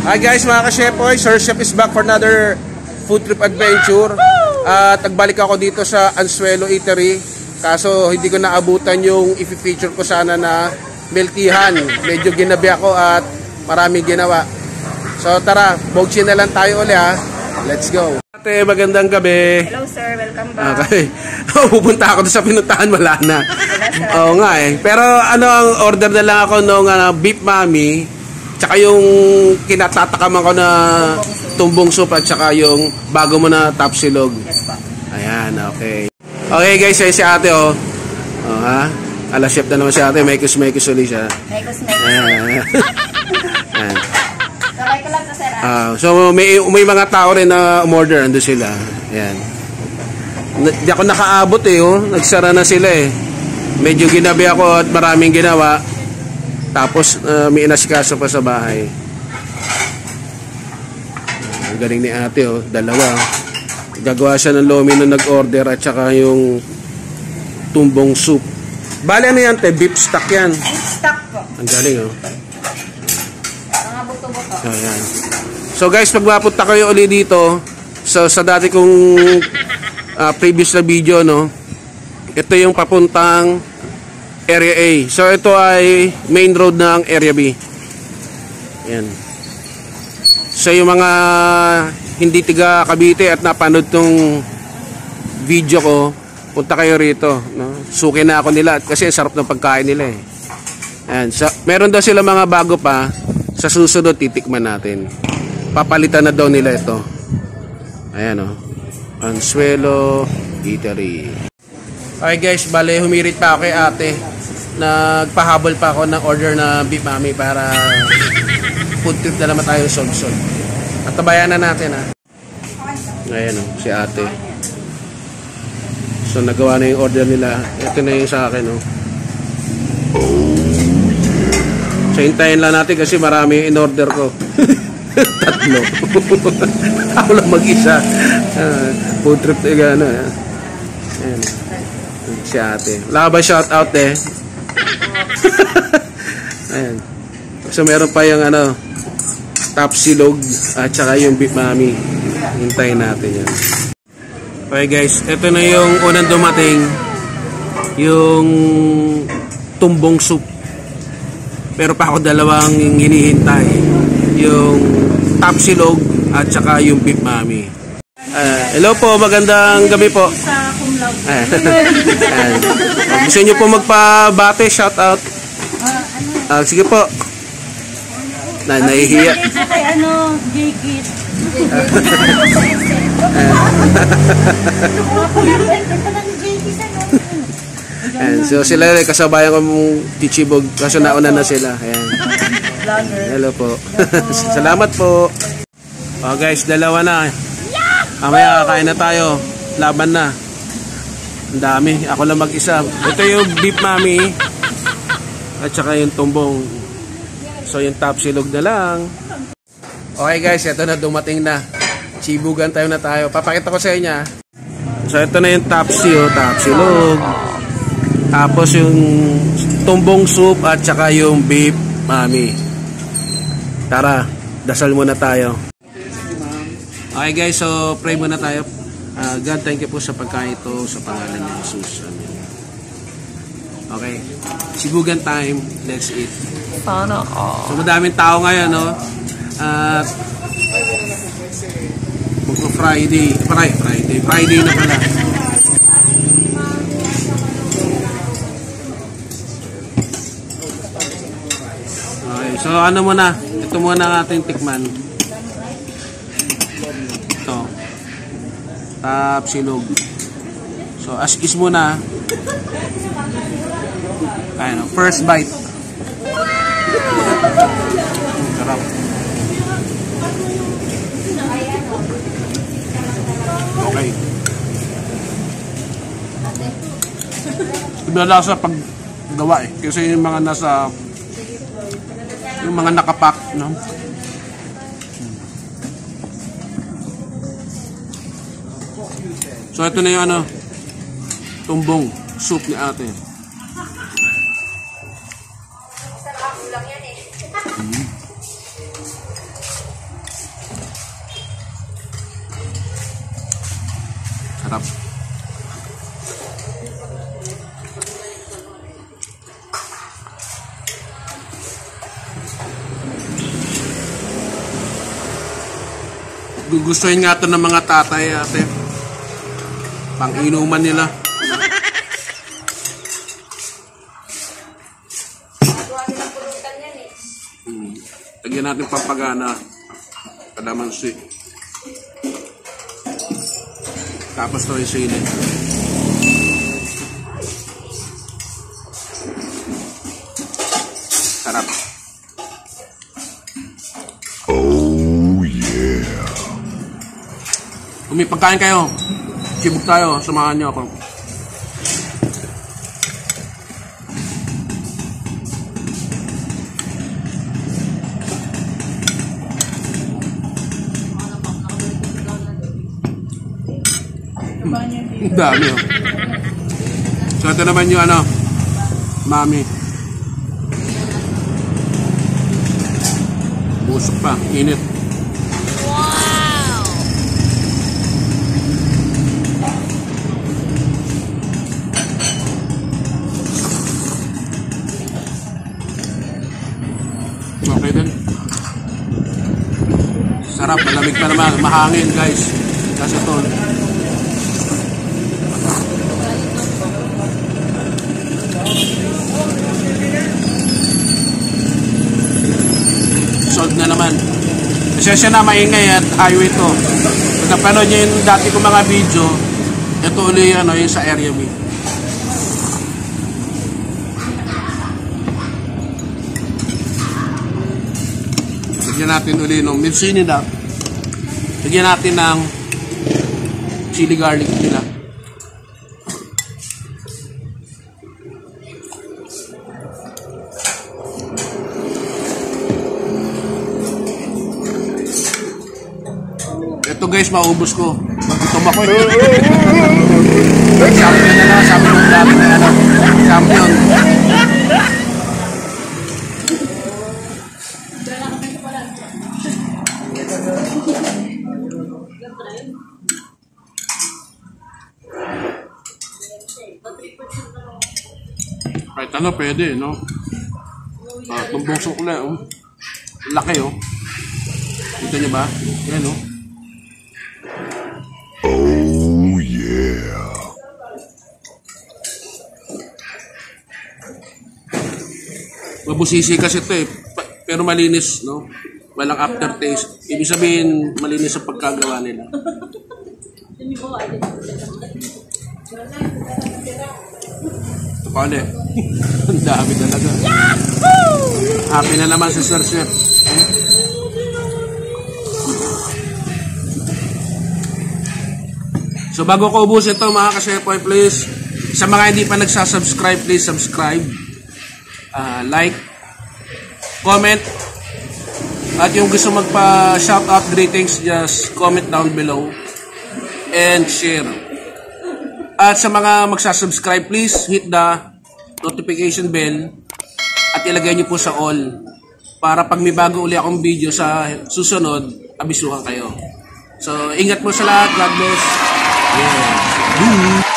Hi guys mga ka-Shepoy, Sir Chef is back for another food trip adventure. At nagbalik ako dito sa Anzuelo Eatery. Kaso hindi ko naabutan yung i-feature ko sana na milkihan. Medyo ginabi ako at maraming ginawa. So tara, bogsin na lang tayo ulit ha. Let's go. Ate, magandang gabi. Hello sir, welcome back. Okay. Pupunta ako sa pinuntahan, wala na. Oo nga eh. Pero ano, ang order na lang ako nung beef mami. Tsaka yung kinatatakaman ko na tumbong soup at tsaka yung bago mo na tapsilog. Yes po. Ayan, okay. Okay guys, ay si ate oh. Oh ha? Ala chef na naman si ate, mekos ulit siya. Mekos. Ayan. Ayan. Sabay ko lang to sir. So may mga tao rin na umorder, ando sila. Ayan. Di ako nakaabot eh oh. Nagsara na sila eh. Medyo ginabi ako at maraming ginawa. Tapos may inasikaso pa sa bahay. Ang galing ni ate oh, dalawa. Gagawa siya ng lomi nung nag-order at saka yung tumbong soup. Bale ano yan te? Beef stock yan. Beef stock po. Ang galing oh. Mga buto-buto. Ayan. So guys, pag mapunta kayo ulit dito, so sa dati kong previous na video no, ito yung papuntang Area A. So ito ay main road ng Area B. Yan. So yung mga hindi tiga Cavite at napanood tong video ko, punta kayo rito. No? Suki na ako nila kasi sarap ng pagkain nila eh. Ayan. So, meron daw sila mga bago pa. Sa susunod titikman natin. Papalitan na daw nila ito. Ayan o. Anzuelo Eatery. Okay guys, bale humirit pa ako kay ate. Nagpahabol pa ako ng order na beef mami para food trip na naman tayo solve. At tabayan na natin ha. Ayan o, si ate. So nagawa na yung order nila. Ito na yung sa akin o. So hintayin lang natin kasi marami in order ko. Tatlo. Ako lang mag-isa. Food trip na gano'n. Ayan. Si ate. Wala ka ba shout out eh? Ayan. So meron pa yung ano, tapsilog at saka yung beef mami. Hintayin natin yan. Okay guys, ito na yung unang dumating. Yung tumbong soup. Pero pa ako dalawang hinihintay. Yung tapsilog at saka yung beef mami. Hello po, magandang gabi po. Gusto nyo po magpabate, shout out. Sige po. Nahihiya. Kay ano, Jigit. So sila rin, kasabayan ko mong tichibog. Kaso nauna na sila. Ayan. Hello po. Salamat po. Oh guys, dalawa na. Mamaya kakain na tayo. Laban na. Ang dami. Ako lang mag-isa. Ito yung beef mami. At saka yung tumbong. So yung tapsilog na lang. Okay guys, ito na dumating na. Chibugan tayo na tayo. Papakita ko sa inyo. So ito na yung tapsilog. Tapos yung tumbong soup at saka yung beef mami. Tara, dasal muna tayo. Okay guys, so pray muna tayo. God, thank you po sa pagkain ito sa pangalan ni Jesus. Amen. Okay. Sibugan time. Let's eat. Sana ako. So madaming tao ngayon, no? At Friday na pala. Okay, so ano muna? Ito muna ang ating tikman. Ito. Tapsilog. So as is muna. Ayun, first bite. Sarap. Okay. Iba lang sa paggawa eh. Kasi yung mga nasa yung mga nakapack, no? So ito na yung ano, tumbong soup ni ate. Gugustuhin nga ito ng mga tatay, ate. Pang-inuman nila. Lagyan natin pampagana. Kalamansi. Tapos ito yung sili. Sarap. Oh yeah. Kung may pagkain kayo, sibuk tayo, samahan niyo ako. Ang dami, oh. So ito naman yung ano, mami. Busok pa, init. Okay din. Sarap, malamig pa naman, mahangin guys. Kasi ito. Sold na naman. Pasensya na, maingay at highway to. Pag napanood nyo yung dati kong mga video, ito uli ano, yung sa area me. Lagyan natin uli ng mincini na. Lagyan natin ng chili garlic nila. Ito guys, maubos ko. Gutom ako eh. Champion na lang, sabi ng dami na ano. Champion. Kahit ano, pwede, no? Tumbong sukle, oh. Laki, oh. Kita nyo ba? Yan, oh. Oh yeah. Mabusisi kasi ito eh. Pero malinis, no? Walang aftertaste. Ibig sabihin, malinis ang pagkagawa nila. Ito pa ulit. Ang dami talaga. Happy na naman si Sir Chef. So bago ko ubus ito mga ka-Chefboy, please, sa mga hindi pa nagsasubscribe, please subscribe, like, comment, at yung gusto magpa-shoutout greetings, just comment down below and share. At sa mga magsasubscribe, please hit the notification bell at ilagay nyo po sa all para pag may bago uli akong video sa susunod, abisuhan kayo. So ingat po sa lahat. God bless. Yeah.